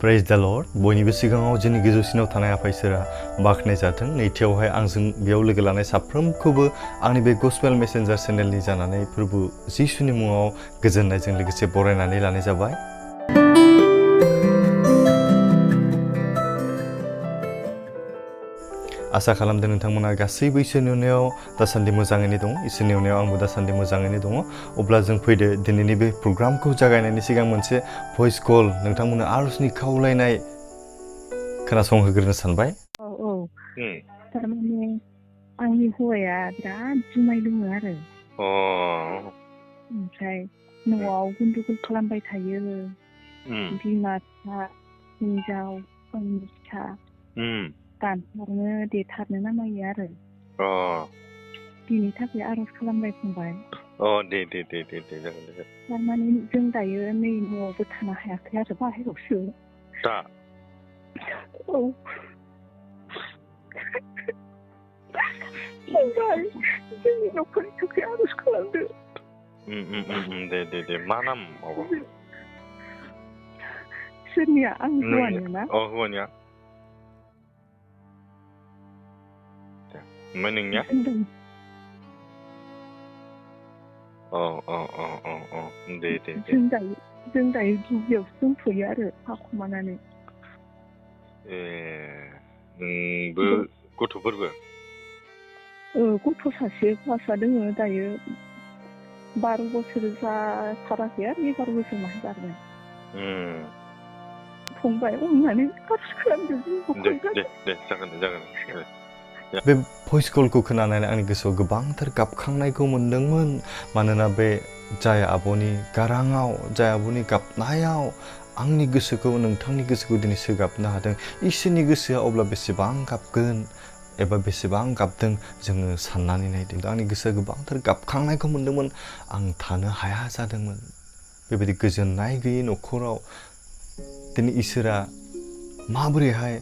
Praise the Lord. बयनिबो सिगाङाव जोंनि गोजौसिनाव थानाय आफा इसोरा बाख्नाय जाथों। नैथियावहाय आंजों बेयाव लोगो लानाय साफ्रोमखौबो आंनि बे गस्पेल मेसेन्जार चेनेलनि जानानै प्रभु जिसुनि मुङाव गोजोननायजों लोगोसे बरायनानै लानाय जाबाय। आसा खालामदों नोंथांमोना गासैबो इसोरनि अननायाव दासान्दि मोजाङैनो दं। इसोरनि अननायाव आंबो दासान्दि मोजाङैनो दङ। अब्ला जों फैदो दिनैनि बे प्रग्रामखौ जागायनायनि सिगां मोनसे भइस कल नोंथांमोननो आरजनि खावलायनाय खोनासंहोग्रोनो सानबाय। थारमाने आंनि हौवाया बिराद जुमाय लोङो आरो ओमफ्राय न'आव गुन्दुगुल खालामबाय थायो। बिमा फिसा हिनजाव गावनि फिसा दानथारनो देथारनो नामायो आरो बिनि थाखाय आरज खालामबाय फंबाय। दे जागोन दे। थारमाने जों दायो नै न'आवबो थानो हायाखै आरो बाहेरावसो दा फंबाय जोंनि न'खरनि थाखाय आरज खालामदो। दे मा नाम माबा सोरनिया आं हौवानिया ना? हौवानिया ओमफ्राय नोंनिया? दे जों दायो दुब्लियावसो दंथ'यो आरो हाखुमानानै। नोंबो गथ'फोरबो? गथ' सासे हौवासा दोङो दायो 12 बोसोर जाथाराखै आरो 11 बोसोर माहाय जाबाय। फंबाय अननानै आरज खालामदो। दे जागोन। बे भइस कलखौ खोनानानै आंनि गोसोआव गोबांथार गाबखांनायखौ मोनदोंमोन। मानोना बे जाय आब'नि गाराङाव, जाय आब'नि गाबनायाव आंनि गोसोखौ, नोंथांनि गोसोखौ दिनै सोगाबनो हादों। इसोरनि गोसोआ अब्ला बेसेबां गाबगोन एबा बेसेबां गाबदों जोङो साननानै नायदों। आंनि गोसोआ गोबांथार गाबखांनायखौ मोनदोंमोन। आं थानो हाया जादोंमोन। बेबायदि गोजोननाय गैयै न'खराव दिनै इसोरा माबोरैहाय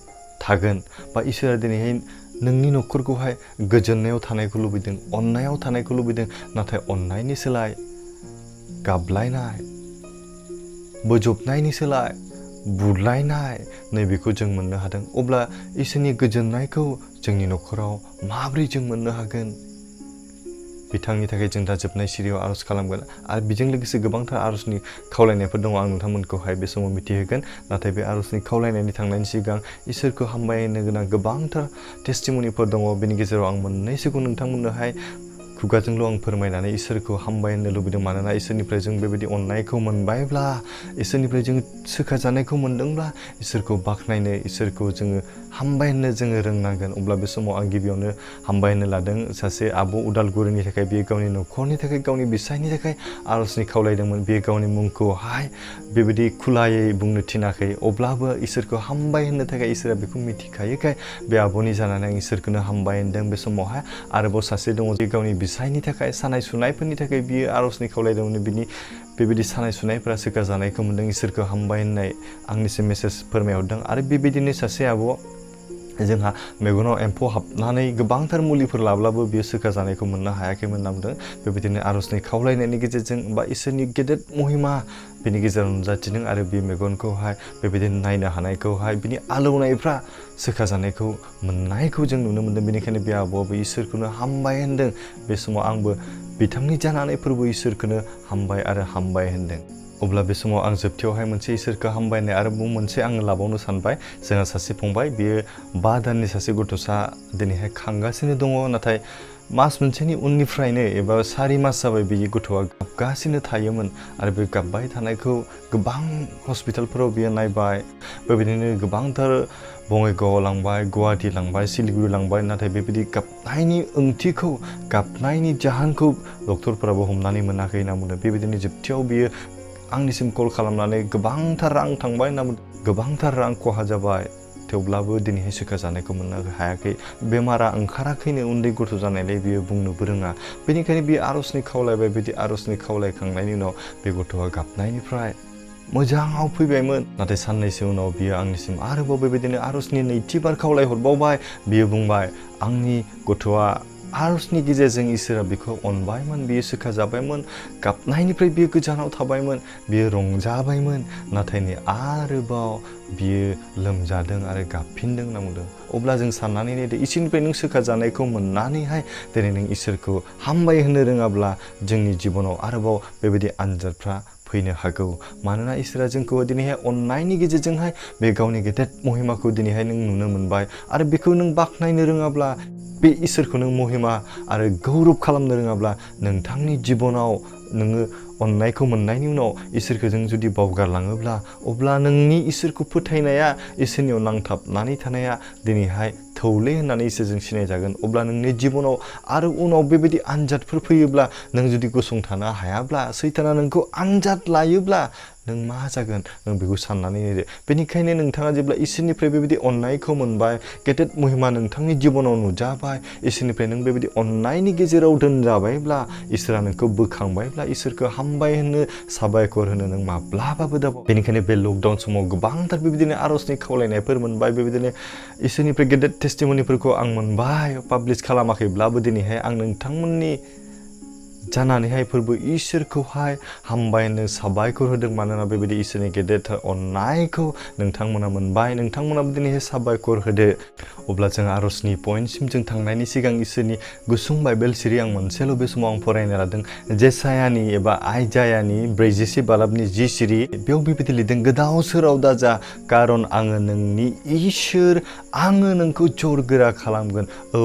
थागोन, बा इसोरा दिनैहाय नोंनि न'खरखौहाय गोजोननायाव थानायखौ लुबैदों, अननायाव थानायखौ लुबैदों। नाथाय अननायनि सोलाय गाबलायनाय, बोजबनायनि सोलाय बुलायनाय, नैबेखौ जों मोननो हादों। अब्ला इसोरनि गोजोननायखौ जोंनि न'खराव माबोरै जों मोननो हागोन? बिथांनि थाखाय जों दा जोबनाय सिरियाव आरज खालामगोन। आरो बेजों लोगोसे गोबांथार आरजनि खावलायनायफोर दङ। आं नोंथांमोनखौहाय बे समाव मिथिहोगोन। नाथाय बे आरजनि खावलायनायनि थांनायनि सिगां इसोरखौ हामबायनो गोनां गोबांथार टेस्टिमनिफोर दङ। बेनि गेजेराव आं मोननैसोखौ नोंथांमोननोहाय खुगाजोंल' आं फोरमायनानै इसोरखौ हामबायनो लुबैदों। मानोना इसोरनिफ्राय जों बेबायदि अननायखौ मोनबायब्ला, इसोरनिफ्राय जों सोखाजानायखौ मोनदोंब्ला, इसोरखौ बाख्नायनो, इसोरखौ जोङो हामबायनो जोङो रोंनांगोन। अब्ला बे समाव आं गिबियावनो हामबायनो लादों सासे आब' उदालगुरिनि थाखाय। बियो गावनि न'खरनि थाखाय, गावनि बिसायनि थाखाय आरजनि खावलायदोंमोन। बियो गावनि मुंखौहाय बेबायदि खुलायै बुंनो थिनाखै। अब्लाबो इसोरखौ हामबाय होननो थाखाय इसोरा बेखौ मिथिखायोखाय बे आब'नि जानानै आं इसोरखौनो हामबाय होनदों बे समावहाय। आरोबाव सासे दङ जे गावनि बिसायनि थाखाय, सानाय सुनायफोरनि थाखाय बियो आरजनि खावलायदोंमोन। बिनि बेबायदि सानाय सुनायफोरा सोखाजानायखौ मोनदों। इसोरखौ हामबाय होननाय आंनिसिम मेसेज फोरमायहरदों। आरो बेबायदिनो सासे आब' जोंहा मेगनाव एम्फौ हाबनानै गोबांथार मुलिफोर लाब्लाबो बियो सोखाजानायखौ मोननो हायाखैमोन होनना बुंदों। बेबायदिनो आरजनि खावलायनायनि गेजेरजों बा इसोरनि गेदेर महिमा बिनि गेजेराव नुजाथिदों। आरो बे मेगनखौहाय बेबायदिनो नायनो हानायखौहाय, बिनि आलौनायफ्रा सोखाजानायखौ मोननायखौ जों नुनो मोन्दों। बेनिखायनो बे आब'आबो इसोरखौनो हामबाय होनदों। बे समाव आंबो बिथांनि जानानै फोरबो इसोरखौनो हामबाय आरो हामबाय होनदों। अब्ला बे समाव आं जोबथियावहाय मोनसे इसोरखौ हामबायनाय आरोबाव मोनसे आङो लाबावनो सानबाय। जोंहा सासे फंबाय, बियो 5 दाननि सासे गथ'सा दिनैहाय खांगासिनो दङ। नाथाय मास मोनसेनि उननिफ्रायनो एबा 4 मास जाबाय बियो गथ'आ गाबगासिनो थायोमोन। आरो बे गाबबाय थानायखौ गोबां हस्पिटालफोराव बियो नायबाय। बेबायदिनो गोबांथार बङाइगावआव लांबाय, गुवाहाटि लांबाय, सिलिगुरि लांबाय। नाथाय बेबायदि गाबनायनि ओंथिखौ, गाबनायनि जाहोनखौ डक्टरफोराबो हमनानै मोनाखै होनना बुंदों। बेबायदिनो जोबथियाव बियो आंनिसिम कल खालामनानै गोबांथार रां थांबाय होनना बुंदों, गोबांथार रां खहा जाबाय। थेवब्लाबो दिनैहाय सोखाजानायखौ मोननो हायाखै। बेमारा ओंखाराखैनो, उन्दै गथ' जानायलाय बियो बुंनोबो रोङा। बेनिखायनो बियो आरजनि खावलायबाय। बिदि आरजनि खावलायखांनायनि उनाव बे गथ'आ गाबनायनिफ्राय मोजाङाव फैबायमोन। नाथाय साननैसो उनाव बियो आंनिसिम आरोबाव बेबायदिनो आरजनि नैथिबार खावलायहरबावबाय। बियो बुंबाय, आंनि गथ'आ आरजनि गेजेरजों इसोरा बिखौ अनबायमोन, बियो सोखा जाबायमोन, गाबनायनिफ्राय बियो गोजानाव थाबायमोन, बियो रंजाबायमोन, नाथाय नै आरोबाव बियो लोमजादों आरो गाबफिनदों होनना बुंदों। अब्ला जों साननानै नायदो, इसोरनिफ्राय नों सोखा जानायखौ मोननानैहाय दिनै नों इसोरखौ हामबाय होनो रोङाब्ला जोंनि जिबनाव आरोबाव बेबायदि आनजादफ्रा फैनो हागौ। मानोना इसोरा जोंखौ दिनैहाय अननायनि गेजेरजोंहाय बे गावनि गेदेर महिमाखौ दिनैहाय नों नुनो मोनबाय आरो बेखौ नों बाख्नायनो रोङाब्ला, बे इसोरखौ नों महिमा आरो गौरब खालामनो रोङाब्ला, नोंथांनि जिबनाव नोङो अननायखौ मोननायनि उनाव इसोरखौ जों जुदि बावगारलाङोब्ला, अब्ला नोंनि इसोरखौ फोथायनाया, इसोरनियाव नांथाबनानै थानाया दिनैहाय थौले होननानै इसोरजों सिनायजागोन। अब्ला नोंनि जिबनाव आरो उनाव बेबायदि आनजादफोर फैयोब्ला, नों जुदि गसंथानो हायाब्ला, सैताना नोंखौ आनजाद लायोब्ला नों मा जागोन नों बेखौ साननानै नायदो। बेनिखायनो नोंथाङा जेब्ला इसोरनिफ्राय बेबायदि अननायखौ मोनबाय, गेदेर महिमा नोंथांनि जिबनाव नुजाबाय, इसोरनिफ्राय नों बेबायदि अननायनि गेजेराव दोनजाबायब्ला, इसोरा नोंखौ बोखांबायब्ला, इसोरखौ हामबाय होनो, साबायखर होनो नों माब्लाबाबो दाबाव। बेनिखायनो बे लकडाउन समाव गोबांथार बेबायदिनो आरजनि खावलायनायफोर मोनबाय, बेबायदिनो इसोरनिफ्राय गेदेर टेस्टिमनिफोरखौ आं मोनबाय, पाब्लिश खालामाखैब्लाबो दिनैहाय आं नोंथांमोननि जानानैहाय फोरबो इसोरखौहाय हामबाय होनो साबायखर होदों। मानोना बेबायदि इसोरनि गेदेरथार अननायखौ नोंथांमोना मोनबाय, नोंथांमोनाबो दिनैहाय साबायखर होदो। अब्ला जों आरजनि पइन्टसिम जों थांनायनि सिगां इसोरनि गुसुं बाइबेल सिरि आं मोनसेल' बे समाव आं फरायनो लादों। जेसायानि एबा आइजायानि 44 बालाबनि 10 सिरि, बेयाव बेबायदि लिरदों, गोदाव सोराव दाजा, कारन आङो नोंनि इसोर, आङो नोंखौ जर गोरा खालामगोन, औ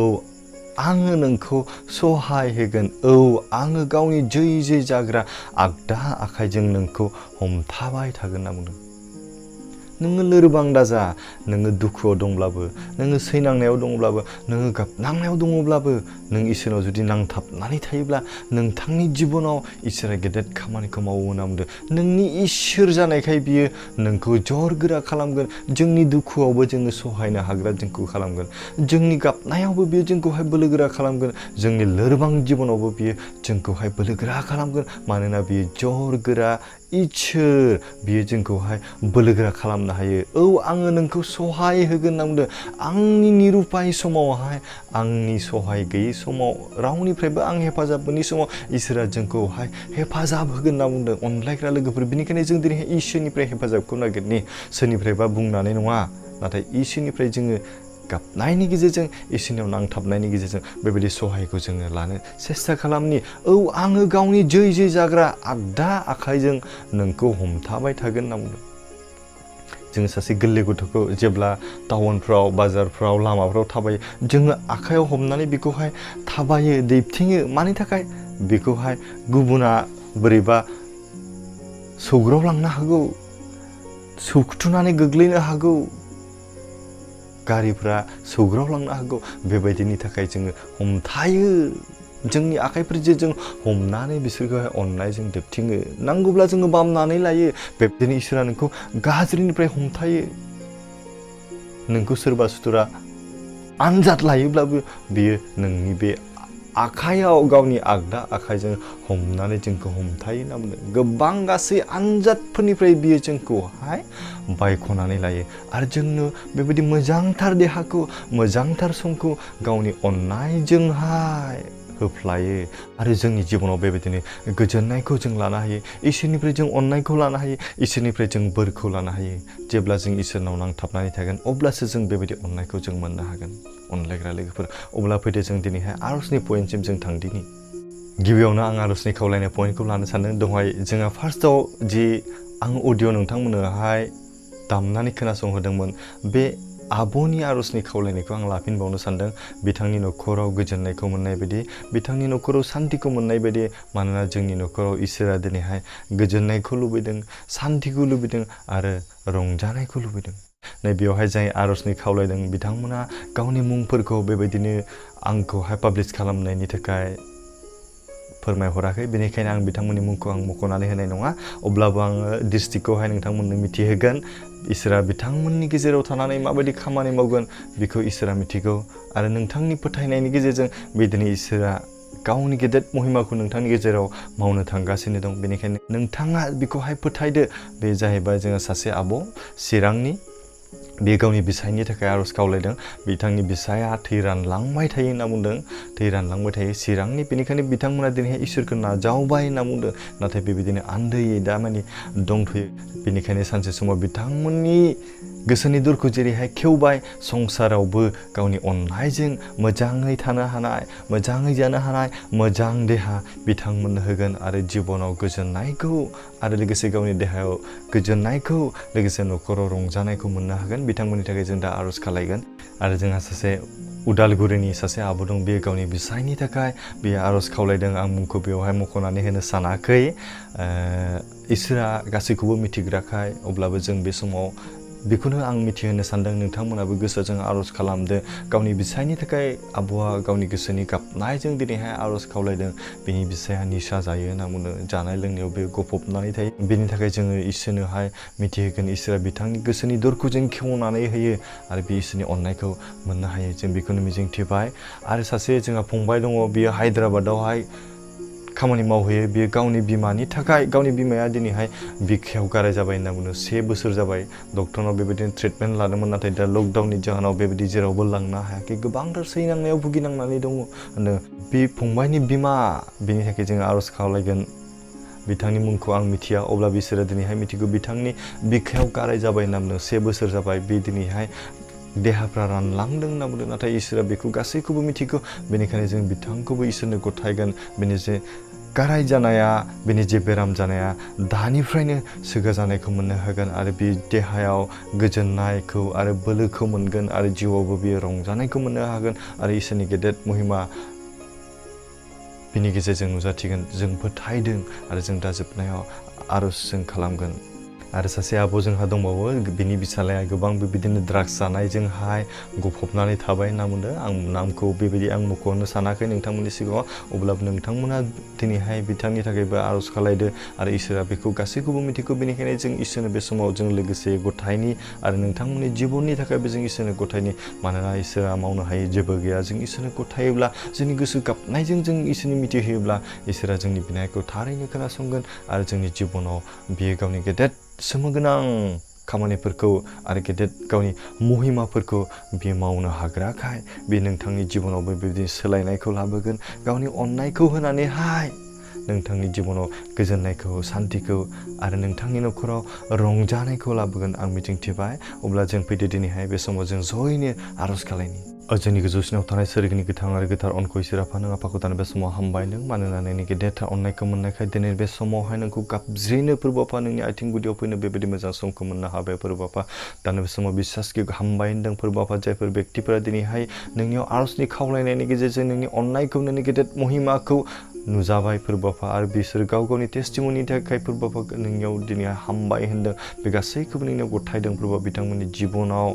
आङो नोंखौ सहाय होगोन, औ आङो गावनि जै जै जाग्रा आगदा आखाइजों नोंखौ हमथाबाय थागोन होनना बुंदों। नोङो लोरबां दाजा, नोङो दुखुआव दंब्लाबो, नोङो सैनांनायाव दंब्लाबो, नोङो गाबनांनायाव दङब्लाबो, नों इसोराव जुदि नांथाबनानै थायोब्ला नोंथांनि जिबनाव इसोरा गेदेर खामानिखौ मावो होनना बुंदों। नोंनि इसोर जानायखाय बियो नोंखौ जर गोरा खालामगोन। जोंनि दुखुआवबो जोङो सहायनो हाग्रा जोंखौ खालामगोन, जोंनि गाबनायावबो बियो जोंखौहाय बोलोगोरा खालामगोन, जोंनि लोरबां जिबनावबो बियो जोंखौहाय बोलोगोरा खालामगोन। मानोना बियो जर गोरा इसोर, बियो जोंखौहाय बोलोगोरा खालामनो हायो। औ आङो नोंखौ सहाय होगोन होनना बुंदों। आंनि निरुपाय समावहाय, आंनि सहाय गैयै समाव, रावनिफ्रायबो आं हेफाजाब मोननि समाव इसोरा जोंखौहाय हेफाजाब होगोन होनना बुंदों। अनलायग्रा लोगोफोर, बेनिखायनो जों दिनैहाय इसोरनिफ्राय हेफाजाबखौ नागिरनि, सोरनिफ्रायबा बुंनानै नङा, नाथाय इसोरनिफ्राय जोङो गाबनायनि गेजेरजों, इसोरनियाव नांथाबनायनि गेजेरजों बेबायदि सहायखौ जोङो लानो सेस्था खालामनि। औ आङो गावनि जै जै जाग्रा आगदा आखाइजों नोंखौ हमथाबाय थागोन होनना बुंदों। जोङो सासे गोरलै गथ'खौ जेब्ला टाउनफ्राव, बाजारफ्राव, लामाफ्राव थाबायो, जोङो आखाइयाव हमनानै बेखौहाय थाबायो, दैबथिङो। मानि थाखाय? बेखौहाय गुबुना बोरैबा सौग्रावलांनो हागौ, सौखुथुनानै गोग्लैनो हागौ, गारिफ्रा सौग्रावलांनो हागौ, बेबायदिनि थाखाय जोङो हमथायो। जोंनि आखाइफोरजों जों हमनानै बिसोरखौहाय अननायजों दोबथिङो। नांगौब्ला जोङो बामनानै लायो। बेबायदिनो इसोरा नोंखौ गाज्रिनिफ्राय हमथायो। नोंखौ सोरबा सुथुरा आनजाद लायोब्लाबो बियो नोंनि बे आखाइयाव, गावनि आगदा आखाइजों हमनानै जोंखौ हमथायो होनना बुंदों। गोबां गासै आनजादफोरनिफ्राय बियो जोंखौहाय बायख'नानै लायो आरो जोंनो बेबायदि मोजांथार देहाखौ, मोजांथार समखौ गावनि अननायजोंहाय होफ्लायो आरो जोंनि जिबनाव बेबायदिनो गोजोननायखौ जों लानो हायो। इसोरनिफ्राय जों अननायखौ लानो हायो, इसोरनिफ्राय जों बोरखौ लानो हायो। जेब्ला जों इसोरनाव नांथाबनानै थागोन, अब्लासो जों बेबायदि अननायखौ जों मोननो हागोन। अनलायग्रा लोगोफोर, अब्ला फैदो जों दिनैहाय आरजनि पइन्टसिम जों थांदिनि। गिबियावनो आं आरजनि खावलायनाय पइन्टखौ लानो सानदों। दहाय जोंहा फार्स्टआव जि आं अडिअ नोंथांमोननोहाय दामनानै खोनासंहोदोंमोन, बे आब'नि आरजनि खावलायनायखौ आं लाफिनबावनो सानदों। बिथांनि न'खराव गोजोननायखौ मोननाय बायदि, बिथांनि न'खराव सान्तिखौ मोननाय बायदि। मानोना जोंनि न'खराव इसोरा दिनैहाय गोजोननायखौ लुबैदों, सान्तिखौ लुबैदों आरो रंजानायखौ लुबैदों। नै बेवहाय जाय आरजनि खावलायदों, बिथांमोना गावनि मुंफोरखौ बेबायदिनो आंखौहाय पाब्लिश खालामनायनि थाखाय फोरमायहराखै। बेनिखायनो आं बिथांमोननि मुंखौ आं मख'नानै होनाय नङा। अब्लाबो आङो डिस्ट्रिक्टखौहाय नोंथांमोननो मिथिहोगोन। इसोरा बिथांमोननि गेजेराव थानानै माबायदि खामानि मावगोन बेखौ इसोरा मिथिगौ। आरो नोंथांनि फोथायनायनि गेजेरजों बिदिनो इसोरा गावनि गेदेर महिमाखौ नोंथांनि गेजेराव मावनो थांगासिनो दं। बेनिखायनो नोंथाङा बेखौहाय फोथायदो। बे जाहैबाय जोङो सासे आब' चिरांनि, बे गावनि बिसायनि थाखाय आर'ज खावलायदों बिथांनि बिसाया थै रानलांबाय थायो होनना बुंदों थै रानलांबाय थायो चिरांनि बेनिखायनो बिथांमोना दिनैहाय इसोरखौ नाजावबाय होनना बुंदों नाथाय बेबायदिनो आन्धोयै दा माने दंथ'यो बेनिखायनो सानसे समाव बिथांमोननि गोसोनि दुरखौ जेरैहाय खेवबाय संसारावबो गावनि अननायजों मोजाङै थानो हानाय मोजाङै जानो हानाय मोजां देहा बिथांमोननो होगोन आरो जिबनाव गोजोननायखौ आरो लोगोसे गावनि देहायाव गोजोननायखौ लोगोसे न'खराव रंजानायखौ मोननो हागोन बिथांमोननि थाखाय जों दा आर'ज खालायगोन आरो जोंहा सासे उदालगुरिनि सासे आब' दं बेयो गावनि बिसायनि थाखाय बेयो आर'ज खावलायदों आं मुंखौ बेवहाय मख'नानै होनो सानाखै इसोरा गासैखौबो मिथिग्राखाय अब्लाबो जों बे समाव बेखौनो आं मिथिहोनो सानदों नोंथांमोनाबो गोसोजों आर'ज खालामदो गावनि बिसायनि थाखाय आब'आ गावनि गोसोनि गाबनायजों दिनैहाय आर'ज खावलायदों बिनि बिसाया निसा जायो होनना बुंदों जानाय लोंनायाव बे गफबनानै थायो बेनि थाखाय जोङो इसोरनोहाय मिथिहोगोन इसोरा बिथांनि गोसोनि दरखौ जों खेवनानै होयो आरो बे इसोरनि अननायखौ मोननो हायो जों बेखौनो मिजिंथिबाय आरो सासे जोंहा फंबाय दङ बियो हायद्राबादावहाय खामानि मावहैयो बियो गावनि बिमानि थाखाय गावनि बिमाया दिनैहाय बिखायाव गाराय जाबाय होनना बुङो 1 बोसोर जाबाय डक्टरनाव बेबायदिनो ट्रिटमेन्ट लादोंमोन नाथाय दा लकडाउननि जाहोनाव बेबायदि जेरावबो लांनो हायाखै गोबांथार सैनांनायाव भुगिनांनानै दङ होनो बे फंबायनि बिमा बेनि थाखाय जोङो आर'ज खालायगोन बिथांनि मुंखौ आं मिथिया अब्ला बिसोरो दिनैहाय मिथिगौ बिथांनि बिखायाव गाराय जाबाय होनना बुंदों 1 बोसोर जाबाय बे दिनैहाय देहाफ्रा रानलांदों होनना बुंदों नाथाय इसोरा बेखौ गासैखौबो मिथिगौ बेनिखायनो जों बिथांखौबो इसोरनो गथायगोन बेनि जे गाराय जानाया बेनि जे बेराम जानाया दानिफ्रायनो सोगा जानायखौ मोननो हागोन आरो बे देहायाव गोजोननायखौ आरो बोलोखौ मोनगोन आरो जिउआवबो बियो रंजानायखौ मोननो हागोन आरो इसोरनि गेदेर महिमा बिनि गेजेरजों नुजाथिगोन जों फोथायदों आरो जों दा जोबनायाव आर'ज जों खालामगोन आरो सासे आब' जोंहा दंबावो बिनि बिसालाया गोबां बेबायदिनो ड्राग्स जानायजोंहाय गफबनानै थाबाय होनना बुंदों आं नामखौ बेबायदि आं मख'नो सानाखै नोंथांमोननि सिगाङाव अब्लाबो नोंथांमोना दिनैहाय बिथांनि थाखायबो आर'ज खालायदो आरो इसोरा बेखौ गासैखौबो मिथिगौ बेनिखायनो जों इसोरनो बे समाव जों लोगोसे गथायनि आरो नोंथांमोननि जिबननि थाखायबो जों इसोरनो गथायनि मानोना इसोरा मावनो हायै जेबो गैया जों इसोरनो गथायोब्ला जोंनि गोसो गाबनायजों जों इसोरनि मिथिहोयोब्ला इसोरा जोंनि बिनायखौ थारैनो खोनासंगोन आरो जोंनि जिबनाव बियो गावनि गेदेर सोमोगोनां खामानिफोरखौ आरो गेदेर गावनि महिमाफोरखौ बियो मावनो हाग्राखाय बे नोंथांनि जिबनावबो बेबायदि सोलायनायखौ लाबोगोन गावनि अननायखौ होनानैहाय नोंथांनि जिबनाव गोजोननायखौ सान्तिखौ आरो नोंथांनि न'खराव रंजानायखौ लाबोगोन आं मिजिंथिबाय अब्ला जों फैदो दिनैहाय बे समाव जों जयैनो आर'ज खालायनि जोंनि गोजौसिनाव थानाय सोरगिनि गोथां आरो गोथार अनखौ इसोर आफा नों आफाखौ दानो बे समाव हामबायदों मानोना नोंनि गेदेरथार अननायखौ मोननायखाय दिनै बे समावहाय नोंखौ गाबज्रिनो फोरबो आफा नोंनि आथिं गुदियाव फैनो बेबायदि मोजां समखौ मोननो हाबाय फोरबो आफा दानो बे समाव बिसासखौ हामबाय होनदों फोरबो आफा जायफोर बेक्तिफोरा दिनैहाय नोंनियाव आर'जनि खावलायनायनि गेजेरजों नोंनि अननायखौ नोंनि गेदेर महिमाखौ नुजाबाय फोरबो आफा आरो बिसोर गाव गावनि टेस्टिमनिनि थाखाय फोरबो आफा नोंनियाव दिनै हामबाय होनदों बे गासैखौबो नोंनियाव गथायदों फोरबो बिथांमोननि जिबनाव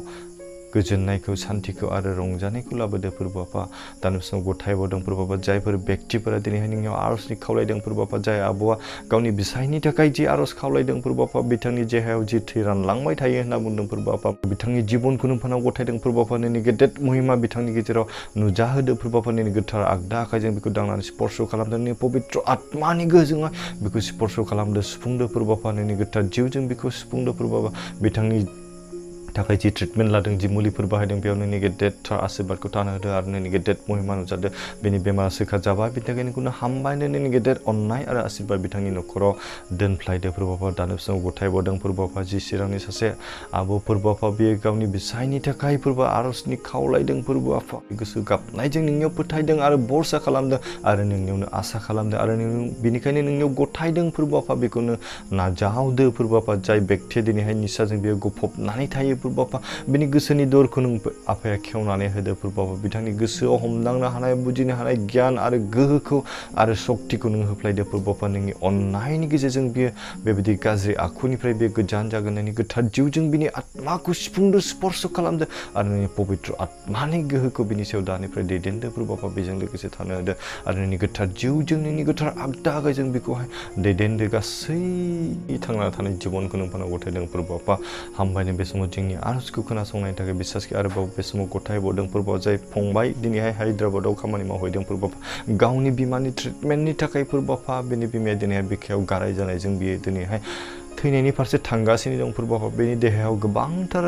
गोजोननायखौ सान्तिखौ आरो रंजानायखौ लाबोदो फोरबो आफा दानि समाव गथायबावदों फोरबो आफा जायफोर बेक्तिफोरा दिनैहाय नोंनियाव आर'जनि खावलायदों फोरबो आफा जाय आब'आ गावनि बिसायनि थाखाय जि आर'ज खावलायदों फोरबो आफा बिथांनि देहायाव जि थै रानलांबाय थायो होनना बुंदों फोरबो आफा बिथांनि जिबनखौ नोंफोरनाव गथायदों फोरबो आफा नोंनि गेदेर महिमा बिथांनि गेजेराव नुजाहोदो फोरबो आफा नोंनि गोथार आगदा आखाइजों बेखौ दांनानै स्पर्श खालामदों नोंनि पबित्र आत्मानि गोहोजोंहाय बेखौ स्पर्श खालामदो सुफुंदो फोरबो आफा नोंनि गोथार जिउजों बेखौ सुफुंदो फोरबो आफा बिथांनि थाखाय जि ट्रिटमेन्ट लादों जि मुलिफोर बाहायदों बेयाव नोंनि गेदेरथार आशीर्बादखौ थानो होदो आरो नोंनि गेदेर महिमा नुजादो बेनि बेमारा सोखा जाबाय बिनि थाखाय नोंखौनो हामबायनो नोंनि गेदेर अननाय आरो आशीर्बाद बिथांनि न'खराव दोनफ्लायदो फोरबो आफा दानो समाव गथायबावदों फोरबो आफा जि चिरांनि सासे आब' फोरबो आफा बेयो गावनि बिसायनि थाखाय फोरबो आर'जनि खावलायदों फोरबो आफा गोसो गाबनायजों नोंनियाव फोथायदों आरो भरसा खालामदों आरो नोंनियावनो आसा खालामदों आरो बेनिखायनो नोंनियाव गथायदों फोरबो आफा बेखौनो नाजावदो फोरबो आफा जाय बेक्तिया दिनैहाय निसाजों बेयो गफबनानै थायो फोरबो आफा बिनि गोसोनि दरखौ नों आफाया खेवनानै होदो फोरबो आफा बिथांनि गोसोआव हमदांनो हानाय बुजिनो हानाय गियान आरो गोहोखौ आरो सक्तिखौ नों होफ्लायदो फोरबो आफा नोंनि अननायनि गेजेरजों बियो बेबायदि गाज्रि आखुनिफ्राय बे गोजान जागोन नोंनि गोथार जिउजों बिनि आत्माखौ सिफुंदो स्पर्श खालामदो आरो नोंनि पबित्र आत्मानि गोहोखौ बिनि सायाव दानिफ्राय दैदेनदो फोरबो आफा बेजों लोगोसे थानो होदो आरो नोंनि गोथार जिउजों नोंनि गोथार आगदा आखाइजों बेखौहाय दैदेनदो गासै थांना थानाय जिबनखौ नोंफोरनाव गथायदों फोरबो आफा हामबायनो बे समाव जोंनि आर'जखौ खोनासंनायनि थाखाय बिसासखि आरोबाव बे समाव गथायबावदों फोरबो जाय फंबाय दिनैहाय हायद्राबादाव खामानि मावहैदों फोरबो गावनि बिमानि ट्रिटमेन्टनि थाखाय फोरबो आफा बेनि बिमाया दिनैहाय बिखायाव गाराय जानायजों बियो दिनैहाय थैनायनि फारसे थांगासिनो दं फोरबो आफा बेनि देहायाव गोबांथार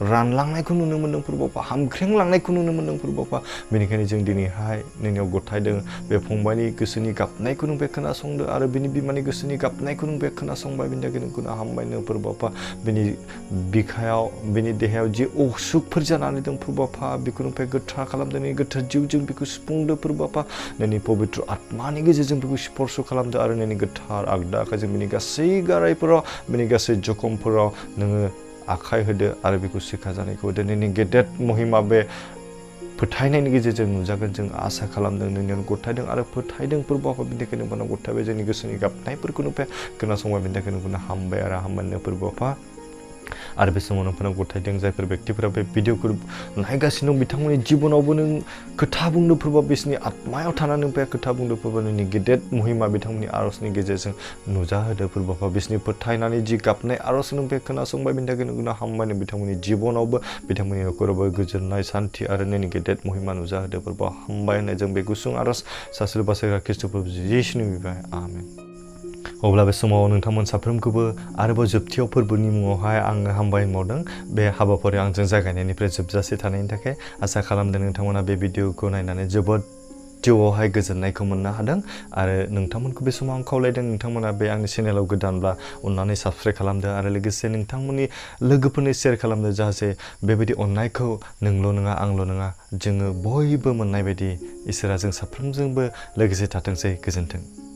रानलांनायखौ नुनो मोन्दों फोरबोफा हामख्रेंलांनायखौ नुनो मोन्दों फोरबोफा बेनिखायनो जों दिनैहाय नोंनियाव गथायदों बे फंबायनि गोसोनि गाबनायखौ नों बे खोनासंदो आरो बिनि बिमानि गोसोनि गाबनायखौ नों बे खोनासंबाय बिनि थाखाय नोंखौ हामबायनो फोरबोफा बिनि बिखायाव बिनि देहायाव जि असुखफोर जानानै दं फोरबोफा बेखौ नों गोथार खालामदों नोंनि गोथार जिउजों बेखौ सुफुंदो फोरबोफा नोंनि पबित्र आत्मानि गेजेरजों बेखौ स्पर्श खालामदो आरो नोंनि गोथार आगदा आखाइजों बिनि गासै गारायफोराव बिनि गासै जखमफोराव नोङो आखाइ होदो आरो बेखौ सिखा जानायखौ होदो नोंनि गेदेर महिमा बे फोथायनायनि गेजेरजों नुजागोन जों आसा खालामदों नोंनियाव गथायदों आरो फोथायदों फोरबोफा बिनि थाखाय नोंनाव गथायबाय जोंनि गोसोनि गाबनायफोरखौ नों खोनासंबाय बिनि थाखाय नोंखौनो हामबाय आरो हामबायनो फोरबोफा आरो बे समाव नोंफोरनाव गथायदों जायफोर व्यक्तिफोरा बे भिडिअखौ नायगासिनो दं बिथांमोननि जिबनावबो नों खोथा बुंदो फोरबो बिसोरनि आत्मायाव थानानै नों खोथा बुंदो फोरबो नोंनि गेदेर महिमा बिथांमोननि आरजनि गेजेरजों नुजाहोदो फोरबोफा बिसोरनि फोथायनानै जि गाबनाय आरज नों बे खोनासंबाय बिनि थाखाय नोंखौनो हामबायनो बिथांमोननि जिबनावबो बिथांमोननि न'खरावबो गोजोननाय सान्थि आरो नोंनि गेदेर महिमा नुजाहोदो फोरबो हामबाय होननाय जों बे गुसुं आरज सासेल' बासायग्रा ख्रिस्ट' प्रभु जिसुनि बिबाय आमेन अब्ला बे समाव नोंथांमोन साफ्रोमखौबो आरोबाव जोबथियाव फोरबोनि मुङावहाय आङो हामबाय मावदों बे हाबाफारियाव आंजों जागायनायनिफ्राय जोबजासे थानायनि थाखाय आसा खालामदों नोंथांमोना बे भिडिअखौ नायनानै जोबोद जिउआवहाय गोजोननायखौ मोननो हादों आरो नोंथांमोनखौ बे समाव आं खावलायदों नोंथांमोना बे आंनि चेनेलाव गोदानब्ला अननानै साबस्क्राइब खालामदो आरो लोगोसे नोंथांमोननि लोगोफोरनो शेयार खालामदो जाहाथे बेबायदि अननायखौ नोंल' नङा आंल' नङा जोङो बयबो मोननाय बायदि इसोरा जों साफ्रोमजोंबो लोगोसे थाथोंसै गोजोन्थों